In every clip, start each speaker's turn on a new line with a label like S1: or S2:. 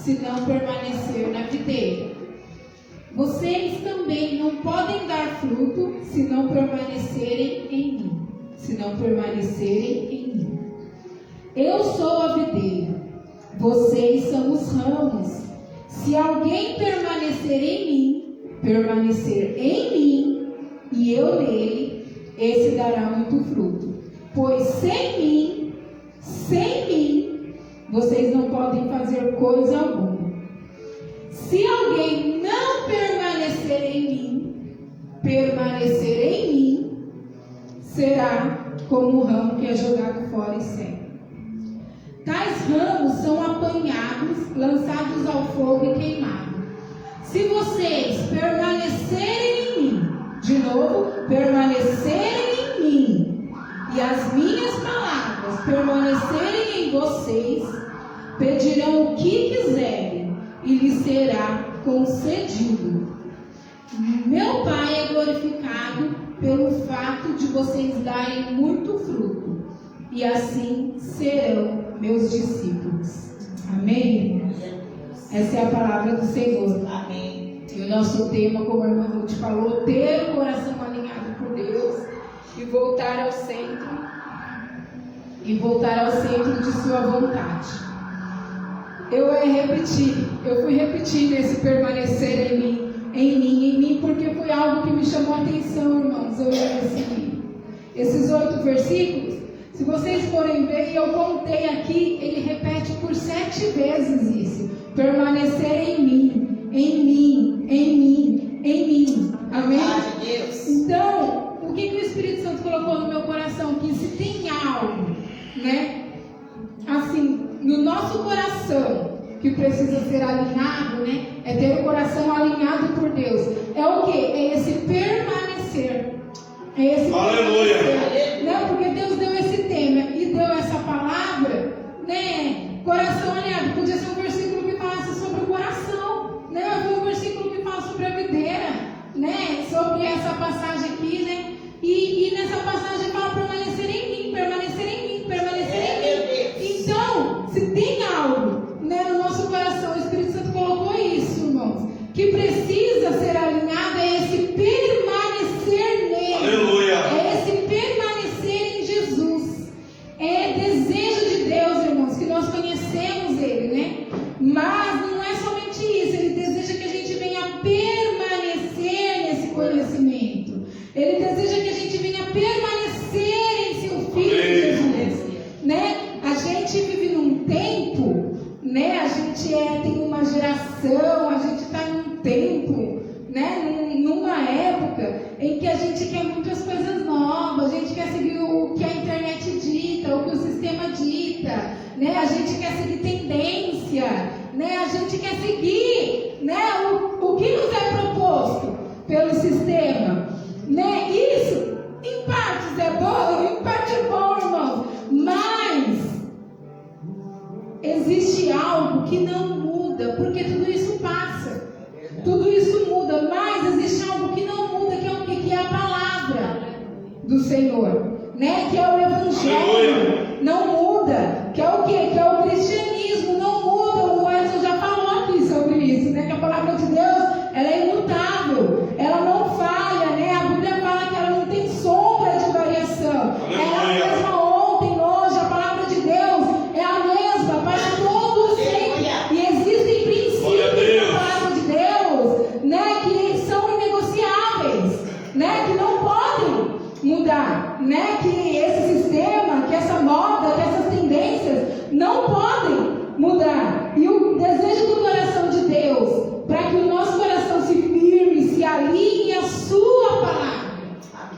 S1: se não permanecer na videira. Vocês também não podem dar fruto se não permanecerem em mim. Se não permanecerem em mim. Eu sou a videira, vocês são os ramos. Se alguém permanecer em mim e eu nele, esse dará muito fruto. Pois sem mim, vocês não podem fazer coisa alguma. Se alguém não permanecer em mim, será como um ramo que é jogado fora e seca. Tais ramos são apanhados, lançados ao fogo e queimados. Se vocês permanecerem em mim, de novo, permanecerem em mim, e as minhas palavras permanecerem em vocês, pedirão o que quiserem e lhes será concedido. Meu Pai é glorificado pelo fato de vocês darem muito fruto, e assim serão meus discípulos. Amém? Essa é a palavra do Senhor. Amém. E o nosso tema, como a irmã Ruth falou, ter o coração alinhado por Deus e voltar ao centro de sua vontade. Eu fui repetindo esse permanecer em mim, porque foi algo que me chamou a atenção, irmãos. Eu li esses 8 versículos. Se vocês forem ver, eu contei aqui, ele repete por 7 vezes isso. Permanecer em mim, em mim, em mim, em mim. Amém? Então, o que o Espírito Santo colocou no meu coração? Que se tem algo, né? Assim, no nosso coração, que precisa ser alinhado, né? É ter o coração alinhado por Deus. É o quê? É esse permanecer. É esse
S2: Aleluia.
S1: Permanecer, né? Porque Deus deu esse tema e deu essa palavra, né? Coração alinhado. Podia ser um versículo que falasse sobre o coração, né? Mas foi um versículo que fala sobre a videira, né? Sobre essa passagem aqui, né? E nessa passagem fala permanecer em mim, permanecer em mim, permanecer em mim. Então, se tem algo, né, no nosso coração, o Espírito Santo colocou isso, irmãos, que precisa ser alinhado, é esse permanecer nele.
S2: Aleluia.
S1: É esse permanecer em Jesus. É desejo de Deus, irmãos, que nós conhecemos ele, né? Mas não é somente isso, ele deseja que a gente venha permanecer nesse conhecimento. Ele deseja que a gente venha permanecer em seu Filho Jesus, né? A gente vive num tempo, né? A gente tem uma geração, a gente está em um tempo, né? Numa época em que a gente quer muitas coisas novas, a gente quer seguir o que a internet dita, o que o sistema dita, né? A gente quer seguir tendência, né? A gente quer seguir, né? O que nos é proposto pelo sistema, né? Isso, em partes é bom, em parte é bom, irmãos, mas existe algo que não muda, porque tudo isso passa, tudo isso muda, mas existe algo que não muda, que é o que? Que é a palavra do Senhor, né? Que é o Evangelho, não muda, que é o que? Que é o cristianismo, não muda. O Edson já falou aqui sobre isso, né? Que a palavra de Deus, ela é imutável, ela não falha, né? A Bíblia fala que ela não tem sombra de variação, ela é a mesma ontem, hoje, a palavra de Deus é a mesma para todos sempre, e existem princípios da palavra de Deus, né? Que são inegociáveis, né? Que não podem mudar, né? Que esse sistema, que essa moda, que essas tendências não podem mudar. E o desejo do coração de Deus, para que o nosso coração se firme, se alinhe à sua palavra.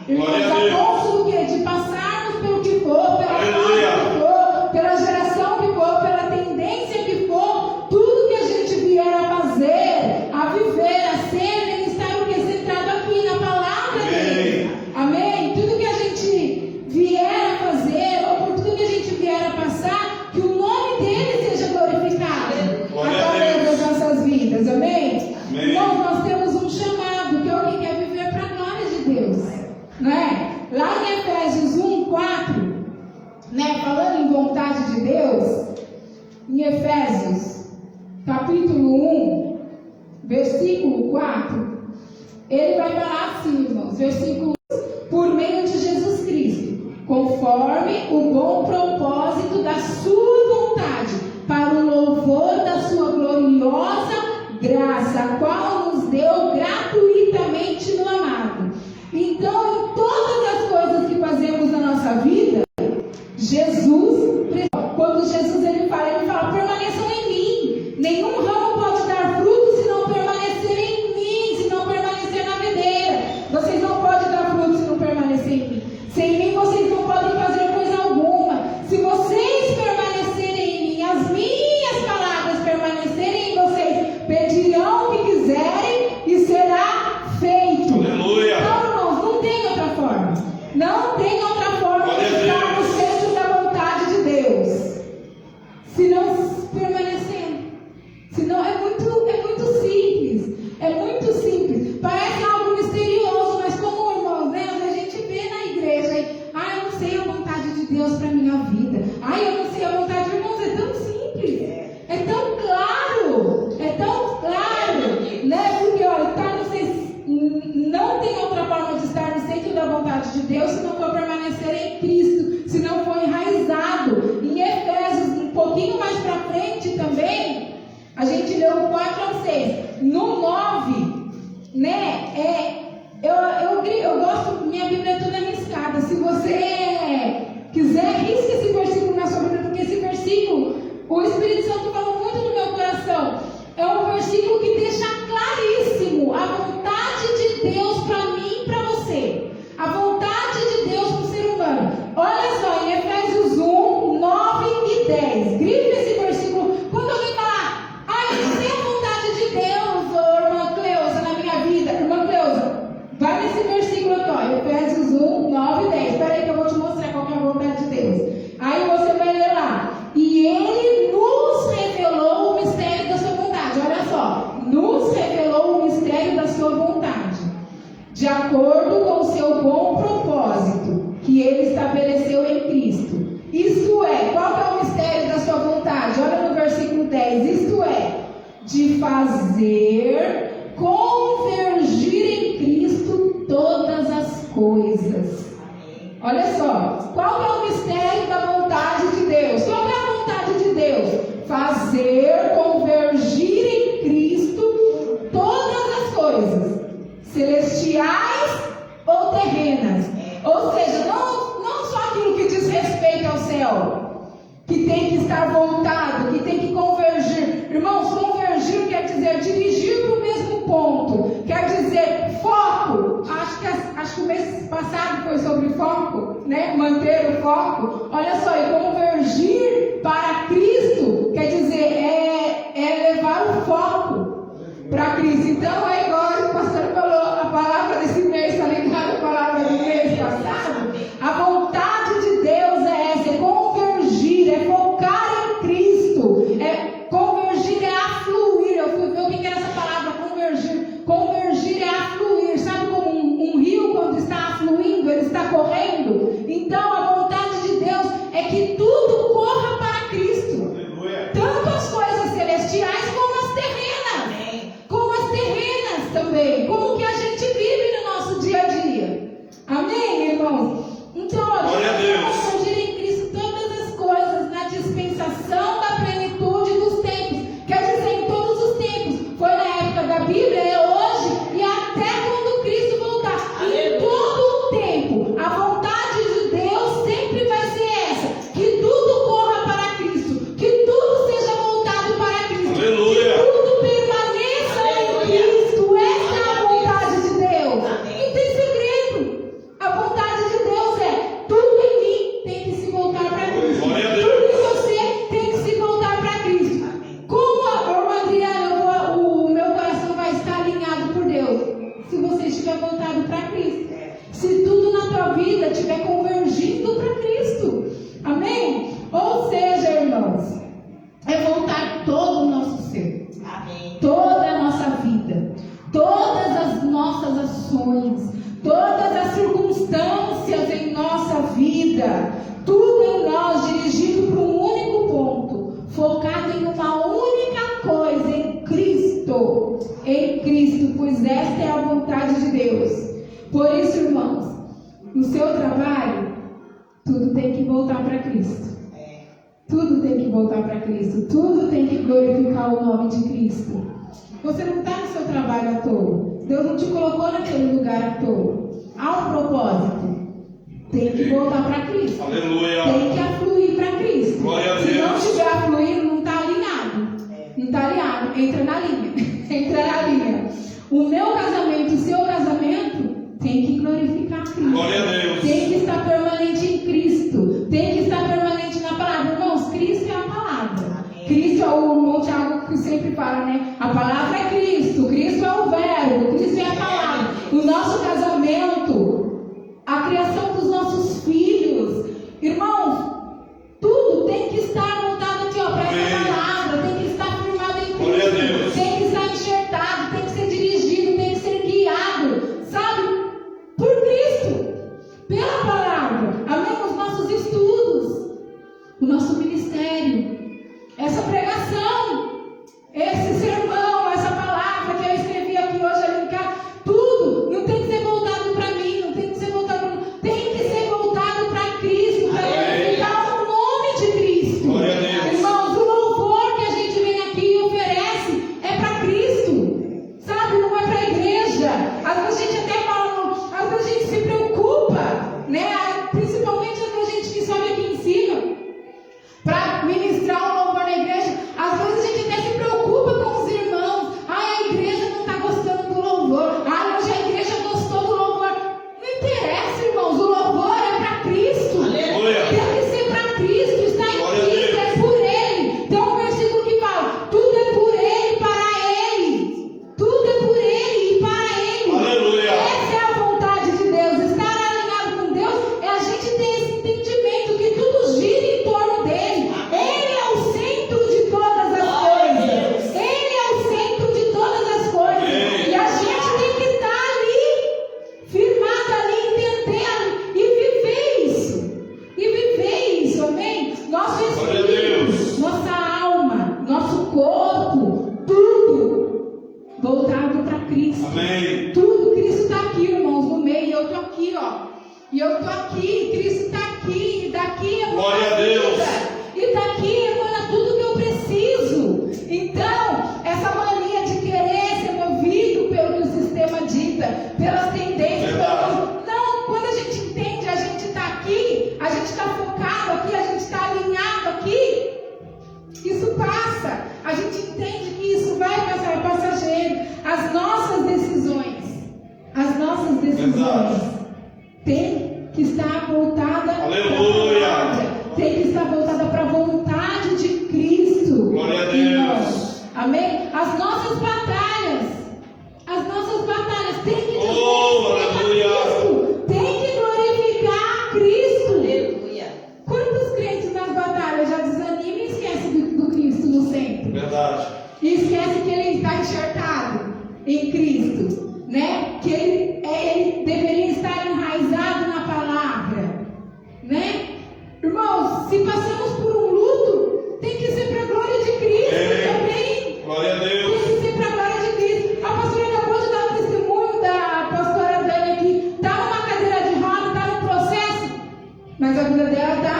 S1: Irmãos, a ponto do quê? De passarmos pelo que for, pela fase que for, pela geração que for, pela tendência que for, tudo que a gente vier a fazer, a viver, a ser, tem que estar o que? Centrado aqui na palavra dele. Amém? Tudo que a gente vier a capítulo 1, versículo 4, ele vai falar assim, irmãos, versículo: por meio de Jesus Cristo, conforme o bom propósito da sua vontade, para o louvor da sua gloriosa graça, a qual nos deu gratuitamente no amado. Então, em todas as coisas que fazemos na nossa vida, quando Jesus ele fala, permaneçam em mim. Nenhum ramo pode dar fruto se não permanecer em mim, se não permanecer na videira. Vocês não podem dar fruto se não permanecer em mim. Sem mim vocês não podem fazer coisa alguma. Se vocês permanecerem em mim, as minhas palavras permanecerem em vocês, pedirão o que quiserem e será feito.
S2: Aleluia.
S1: Então, irmãos, não tem outra forma. Não tem outra forma de estar no centro da vontade de Deus, se não permanecendo. Senão é muito simples. É muito simples. Parece algo misterioso, mas como, irmãos, né? A gente vê na igreja aí, eu não sei a vontade de Deus para minha vida. Eu não sei a vontade de irmãos. É tão simples. É tão claro. É tão claro. Né? Porque, olha, não tem outra forma de estar no centro da vontade de Deus se não for permanecer em Cristo, se não for enraizado. Em Efésios, um pouquinho mais para frente também, a gente leu o 4 ao 6. No 9, né? Eu gosto, minha Bíblia é toda arriscada. Se você quiser, risque esse versículo na sua Bíblia, porque esse versículo, o Espírito Santo falou muito no meu coração. É um versículo que deixa claríssimo a vontade de Deus para mim e para você. A vontade de Deus para o ser humano. Olha só, em Efésios 1, 9 e 10. Grife esse versículo. Quando alguém falar, eu não sei a vontade de Deus, irmã Cleusa, na minha vida. Irmã Cleusa, vai nesse versículo aqui, ó, Efésios 1, 9 e 10. Espera aí que eu vou te mostrar qual que é a vontade de Deus. Aí você vai ler lá. E ele nos revelou o mistério da sua vontade. Olha só, nos revelou o mistério da sua vontade, de acordo com o seu bom propósito, que ele estabeleceu em Cristo. Isto é, qual que é o mistério da sua vontade? Olha no versículo 10. Isto é, de fazer convergir em Cristo todas as coisas. Olha só, qual que é o mistério da vontade de Deus? Qual que é a vontade de Deus? Fazer convergir em Cristo todas as coisas, celestiais ou terrenas. Ou seja, não só aquilo que diz respeito ao céu, que tem que estar voltado, que tem que convergir. Irmãos, convergir quer dizer dirigir para o mesmo ponto, quer dizer foco. Acho que o mês passado foi sobre foco, né? Manter o foco. Olha só, e convergir para Cristo quer dizer é levar o foco para Cristo. Então é igual o pastor falou, a palavra desse mês está ligada à palavra do mês passado. A vontade de Deus é essa, é convergir, é focar em Cristo. Convergir é afluir. Eu fui ver o que era essa palavra, convergir. Convergir é afluir. Sabe como um rio, quando está afluindo, ele está correndo? Então a vontade de Deus é que tudo corra para Cristo. Aleluia. Tanto as coisas celestiais como as terrenas. Como as terrenas. em Cristo, pois esta é a vontade de Deus. Por isso, irmãos, no seu trabalho, tudo tem que voltar para Cristo. Tudo tem que voltar para Cristo. Tudo tem que glorificar o nome de Cristo. Você não está no seu trabalho à toa. Deus não te colocou naquele lugar à toa. Há um propósito. Tem que voltar para Cristo.
S2: Aleluia.
S1: Tem que afluir para Cristo.
S2: Glória a Deus.
S1: Se não estiver afluindo, não está alinhado. Não está alinhado. Entra na linha. Entra na linha. O meu casamento, o seu casamento, tem que glorificar Cristo.
S2: Glória a Deus.
S1: Tem que estar permanente em Cristo. Tem que estar permanente na palavra. Irmãos, Cristo é a palavra. Cristo é o irmão Tiago que sempre fala, né? A palavra é Cristo. Cristo é o verbo. Cristo é a palavra. O nosso casamento, a criação dos nossos filhos. Irmãos, tudo tem que estar montado aqui, ó, para essa palavra. Tem que estar firmado em Cristo. Tem que estar enxertado. Tem que ser dirigido. Tem que ser guiado. Sabe? Por Cristo. Pela palavra. Amém? Os nossos estudos. O nosso ministério. Essa pregação. Esse sermão. Essa palavra que eu escrevi aqui hoje ali em casa. Tudo. Não tem que ser voltado para mim. Não tem que ser voltado para mim. Tem que ser voltado para Cristo. Para glorificar o nome de Cristo. Irmãos, o louvor que a gente vem aqui e oferece é para Cristo. Sabe? Não é para a igreja. Às vezes a gente até fala, às vezes a gente se preocupa, né? Principalmente a gente que sobe aqui em cima para ministrar o louvor na igreja. Às vezes a gente até se preocupa com os irmãos. A igreja não está gostando do louvor. Hoje a igreja gostou do louvor. Não interessa, irmãos. O louvor é para Cristo. Tem que ser para Cristo. Está em Cristo. É por Ele. Tem um versículo que fala: tudo é por Ele e para Ele. Tudo é por Ele e para Ele.
S2: Aleluia.
S1: Essa é a vontade de Deus. Estar alinhado com Deus é a gente ter esse entendimento que tudo gira em torno dele. Ele é o centro de todas as coisas. Ele é o centro de todas as coisas. E a gente tem que estar ali, firmado ali, entender e viver isso. E viver isso, amém? Nosso espírito, nossa alma, nosso corpo, tudo voltado para Cristo.
S2: Amém.
S1: Tudo, Cristo está aqui, irmãos, no meio. E eu estou aqui, ó. E eu estou aqui, Cristo está aqui. E daqui emana
S2: Glória a Deus.
S1: vida. E daqui emana tudo que eu preciso. Então, essa mania de querer ser movido pelo que o sistema dita, pelas tendências. Não, quando a gente entende, a gente está aqui, a gente está focado aqui, a gente está alinhado aqui. Isso passa. A gente entende que isso vai passar, é passageiro. As nossas decisões tem que estar voltada para a palavra. Tem que estar voltada para a vontade de Cristo.
S2: Glória a Deus.
S1: Irmãos. Amém? As nossas batalhas têm que Cristo. Tem que glorificar Cristo.
S3: Aleluia.
S1: Quantos crentes nas batalhas já desanimam e esquecem do Cristo no centro?
S2: Verdade.
S1: E esquece que ele está enxertado em Cristo, né? Que ele deveria estar enraizado na palavra, né? Irmãos, se passamos por um luto, tem que ser para a glória de Cristo também.
S2: Glória a Deus.
S1: Tem que ser para a glória de Cristo. A pastora acabou de dar o testemunho da pastora Dani aqui. Está numa cadeira de roda, está no processo, mas a vida dela está...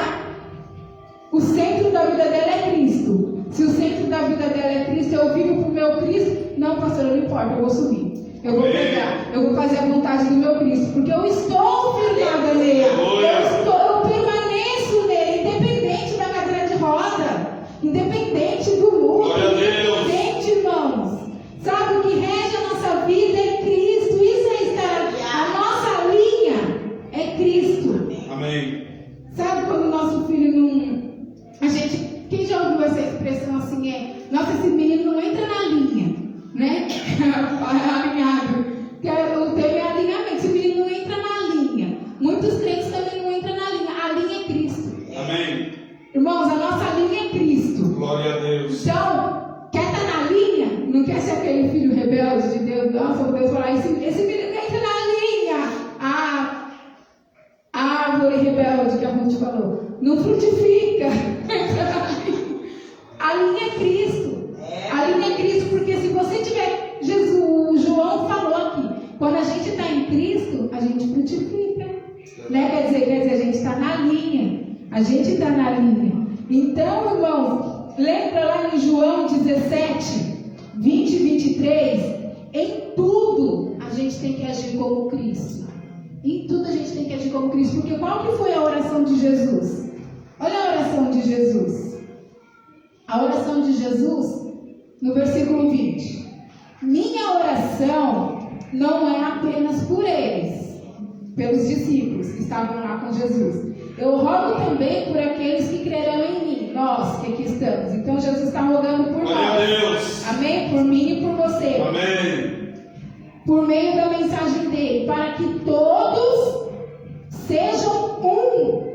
S1: O centro da vida dela é Cristo. Se o centro da vida dela é Cristo, eu vivo para o meu Cristo. Não, pastora, não importa, eu vou subir. Eu vou pregar, eu vou fazer a vontade do meu Cristo, porque eu estou firmada nele. Eu permaneço nele, independente da cadeira de roda, independente do luto, independente, irmãos. Sabe, o que rege a nossa vida é Cristo. Isso é estar. A nossa linha é Cristo.
S2: Amém.
S1: Sabe quando o nosso filho não... A gente... Quem já ouviu essa expressão assim nossa, esse menino não entra na linha, né? Alinhado. O tema é alinhamento. Esse menino não entra na linha. Muitos crentes também não entram na linha. A linha é Cristo.
S2: Amém.
S1: Irmãos, a nossa linha é Cristo.
S2: Glória a Deus.
S1: Então, quer estar na linha? Não quer ser aquele filho rebelde de Deus? Nossa, Deus falar, esse menino entra na linha. A árvore rebelde que a Ruth falou. Não frutifica. A linha é Cristo. A linha é Cristo, porque se você tiver Jesus quando a gente está em Cristo, a gente frutifica. Né? Quer dizer, a gente está na linha. A gente está na linha. Então, irmãos, lembra lá em João 17, 20 e 23? Em tudo a gente tem que agir como Cristo. Em tudo a gente tem que agir como Cristo. Porque qual que foi a oração de Jesus? Olha a oração de Jesus. A oração de Jesus, no versículo 20. Minha oração não é apenas por eles, pelos discípulos que estavam lá com Jesus. Eu rogo também por aqueles que crerão em mim, nós que aqui estamos. Então Jesus está rogando por nós. Amém? Por mim e por você.
S2: Amém.
S1: Por meio da mensagem dele, para que todos sejam um.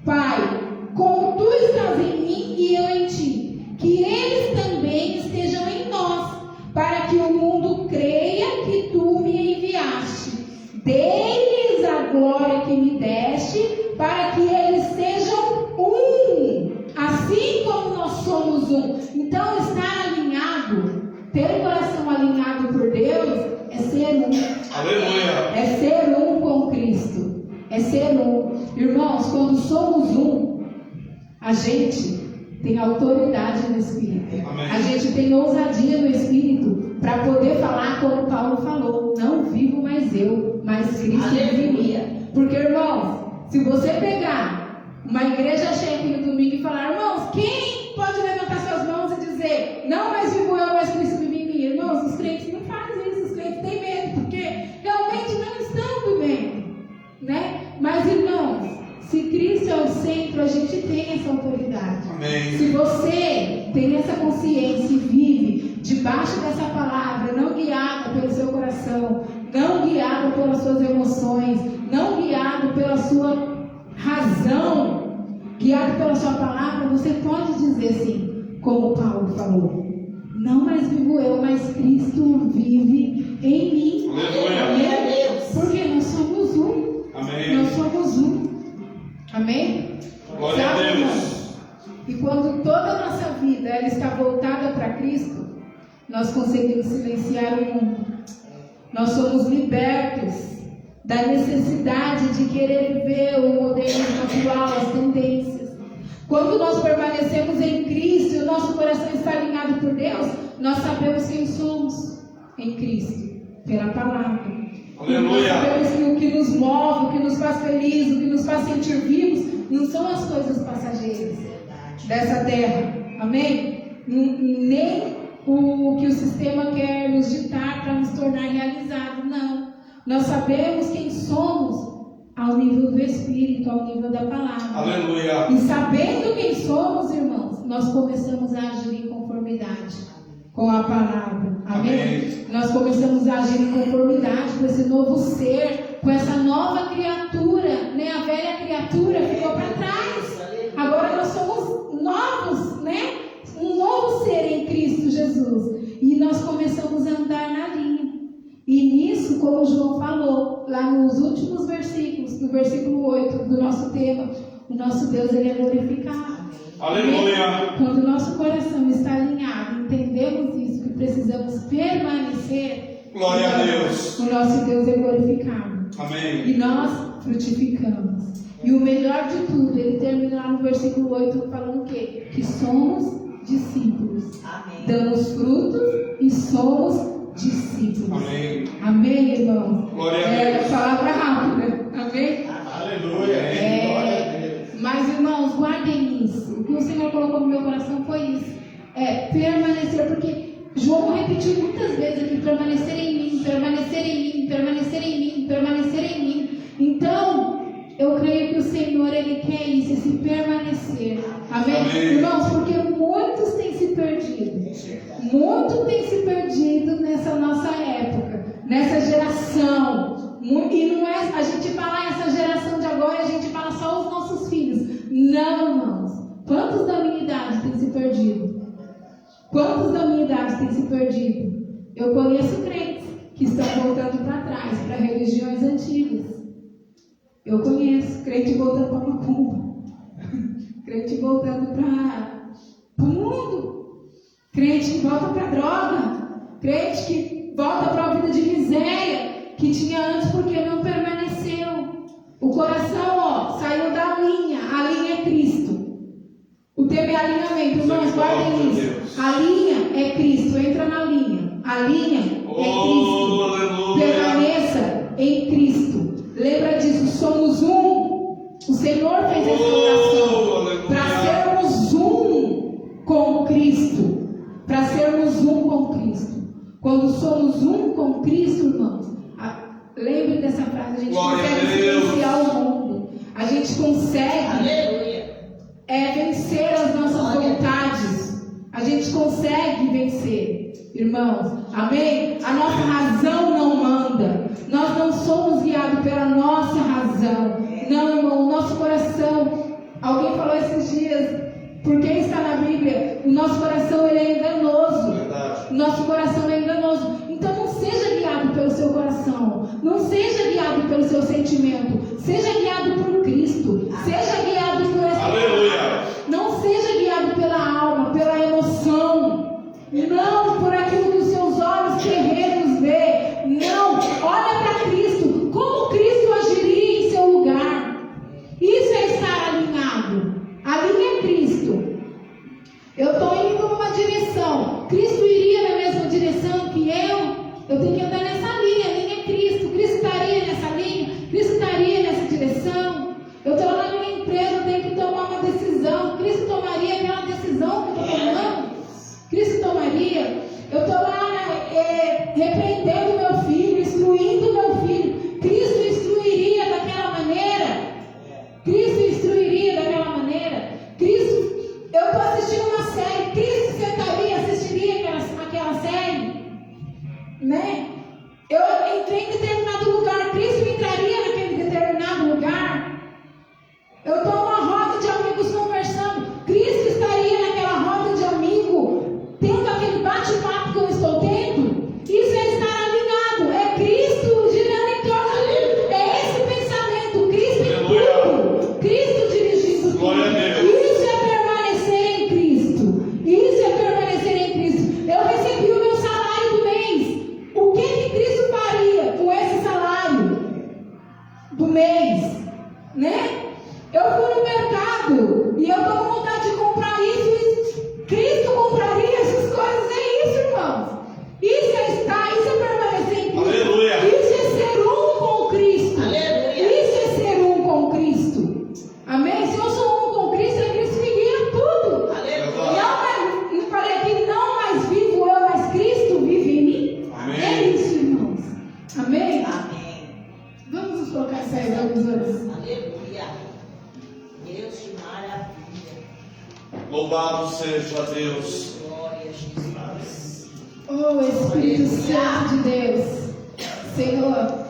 S1: Pai, como tu estás em mim e eu em ti, que eles também estejam em nós, para que o mundo creia que tu me enviaste. Dê-lhes a glória que me deste, para que eles sejam um, assim como nós somos um. Então, estar alinhado, ter o coração alinhado por Deus, é ser um.
S2: Aleluia.
S1: É ser um com Cristo. É ser um. Irmãos, quando somos um, a gente tem autoridade no Espírito.
S2: Amém.
S1: A gente tem ousadia no Espírito para poder falar como Paulo falou. Não vivo mais eu, mas Cristo vive em mim. Porque, irmãos, se você pegar uma igreja cheia aqui no domingo e falar, irmãos, quem pode levantar suas mãos e dizer, não mais vivo eu, mas Cristo vive em mim? Irmãos, os crentes não fazem isso, os crentes têm medo, porque realmente não estão vivendo, né? Mas, irmãos, se Cristo é o centro, a gente tem essa autoridade.
S2: Amém.
S1: Se você tem essa consciência e vive debaixo dessa palavra, não guiado pelo seu coração, não guiado pelas suas emoções, não guiado pela sua razão, guiado pela sua palavra, você pode dizer assim, como Paulo falou, não mais vivo eu, mas Cristo vive em mim.
S2: Aleluia.
S1: Porque nós somos um.
S2: Amém.
S1: Nós somos um. Amém?
S2: Glória a Deus.
S1: E quando toda a nossa vida ela está voltada para Cristo, nós conseguimos silenciar o mundo. Nós somos libertos da necessidade de querer ver o modernismo atual, as tendências. Quando nós permanecemos em Cristo e o nosso coração está alinhado por Deus, nós sabemos quem somos em Cristo, pela palavra.
S2: Aleluia.
S1: Nós sabemos que o que nos move, o que nos faz felizes, o que nos faz sentir vivos, não são as coisas passageiras dessa terra. Amém? Nem o que o sistema quer nos ditar para nos tornar realizados. Não. Nós sabemos quem somos ao nível do Espírito, ao nível da palavra.
S2: Aleluia.
S1: E sabendo quem somos, irmãos, nós começamos a agir em conformidade com a palavra. Amém?
S2: Amém.
S1: Nós começamos a agir em conformidade com esse novo ser, com essa nova criatura, né? A velha criatura ficou para trás. Agora nós somos novos, né? Um novo ser em Cristo Jesus. E nós começamos a andar na linha. E nisso, como João falou, lá nos últimos versículos, no versículo 8 do nosso tema, o nosso Deus, ele é glorificado.
S2: Aleluia.
S1: Quando o nosso coração está alinhado, entendemos isso, que precisamos permanecer.
S2: Glória a Deus.
S1: O nosso Deus é glorificado.
S2: Amém.
S1: E nós frutificamos. E o melhor de tudo, ele termina lá no versículo 8 falando o quê? Que somos discípulos.
S3: Amém.
S1: Damos frutos e somos discípulos.
S2: Amém.
S1: Amém, irmão?
S2: Glória a
S1: É
S2: Deus.
S1: palavra rápida. Amém?
S2: Aleluia.
S1: Mas, irmãos, guardem isso. O que o Senhor colocou no meu coração foi isso. Permanecer, porque João repetiu muitas vezes aqui, permanecer em mim, permanecer em mim, permanecer em mim, permanecer em mim. Então, eu creio que o Senhor, Ele quer isso, esse permanecer. Amém?
S2: Amém.
S1: Irmãos, porque muitos têm se perdido. Muito tem se perdido nessa nossa época, nessa geração. E não é a gente falar essa geração de agora, a gente fala só os nossos filhos. Não, irmãos. Quantos da minha idade têm se perdido? Quantos da minha idade têm se perdido? Eu conheço crentes que estão voltando para trás, para religiões antigas. Eu conheço crente voltando para macumba, crente voltando para o mundo, crente que volta para droga, crente que volta para a vida de miséria que tinha antes porque não permaneceu. O coração, ó, saiu da linha. A linha é Cristo. O tema é alinhamento. Irmãos, guardem isso. A linha é Cristo. Entra na linha. A linha é Cristo.
S2: Aleluia.
S1: Permaneça em Cristo. Lembra disso. Somos um. O Senhor fez essa oração para sermos um com Cristo. Para sermos um com Cristo. Quando somos um com Cristo, irmãos, lembre dessa frase, a gente consegue influenciar o mundo. A gente consegue vencer as nossas vontades. A gente consegue vencer, irmãos. Amém? A nossa razão não manda. Nós não somos guiados pela nossa razão. Não, irmão, o nosso coração. Alguém falou esses dias, porque está na Bíblia, o nosso coração ele é enganoso. O nosso coração é enganoso. Então não seja guiado pelo seu coração. Não seja guiado pelo seu sentimento. Seja guiado por Cristo. Seja guiado por essa.
S2: Aleluia.
S1: Não seja guiado pela alma, pela emoção. Não por aquilo que os seus olhos terrenos vê. Não. Olha para Cristo. Como Cristo agiria em seu lugar. Isso é estar alinhado. A linha é Cristo. Eu estou indo numa direção. Cristo iria na mesma direção que eu. Eu tenho que andar nessa linha. A linha é Cristo. Cristo estaria nessa linha. Cristo estaria nessa direção. Eu estou lá na minha empresa. Eu tenho que tomar uma decisão. Cristo tomaria aquela decisão que eu estou tomando. Cristo tomaria. Eu estou lá repreendendo meu filho, instruindo meu filho. Cristo instruiria daquela maneira. Cristo instruiria daquela maneira. Cristo, eu estou assistindo uma série. Cristo sentaria, assistiria aquela série, né? Eu entrei em determinado lugar. Cristo entraria naquele determinado lugar. Eu estou numa roda de amigos conversando. Cristo estaria naquela roda de amigos, tendo aquele bate-papo que eu estou tendo. Isso é estar alinhado. É Cristo girando em torno de mim. É esse pensamento. Cristo em tudo. Cristo dirigindo tudo.
S2: Glória a Deus.
S1: Isso é permanecer em Cristo. Isso é permanecer em Cristo. Eu recebi o meu salário do mês. O que Cristo faria com esse salário do mês? Né? Eu fui no mercado e eu estou com vontade de comprar isso. Cristo compraria essas coisas. É isso, irmãos. Isso é estar, isso é permanecer em Cristo.
S2: Aleluia.
S1: Isso é ser um com Cristo.
S3: Aleluia.
S1: Isso é ser um com Cristo. Amém? Se eu sou um com Cristo, é Cristo que guia tudo.
S3: Aleluia.
S1: Não falei aqui, não mais vivo eu, mas Cristo vive em mim.
S2: Amém.
S1: É isso, irmãos. Amém?
S3: Amém.
S1: Vamos nos colocar sério alguns outros.
S3: Aleluia. Deus de maravilha.
S2: Louvado seja Deus.
S3: Glória a Jesus.
S1: Oh, Espírito Santo de Deus. Senhor,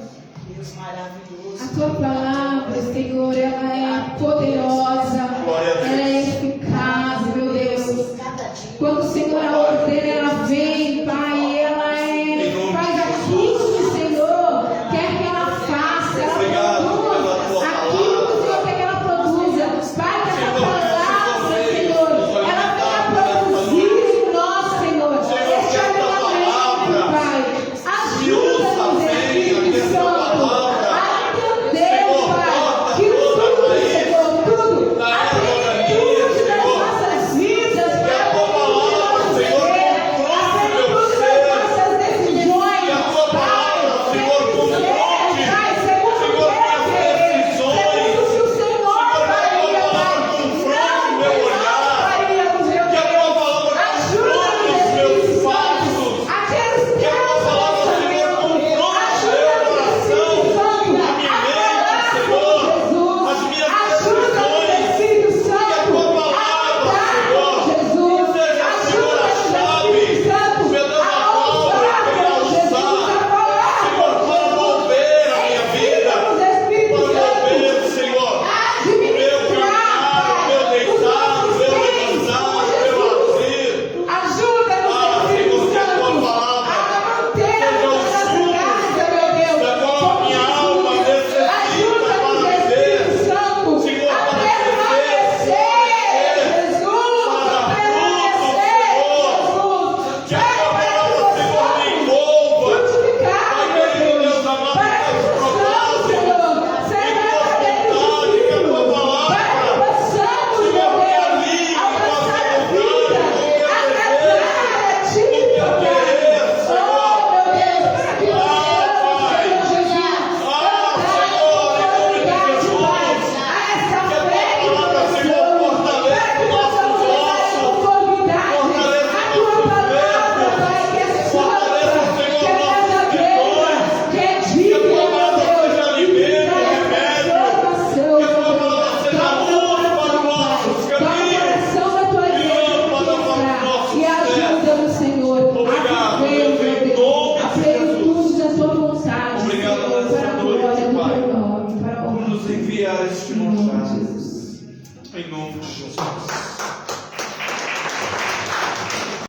S3: Deus maravilhoso.
S1: a tua palavra, Senhor, ela é poderosa, ela é eficaz, meu Deus.
S3: Cada dia.
S1: Quando o Senhor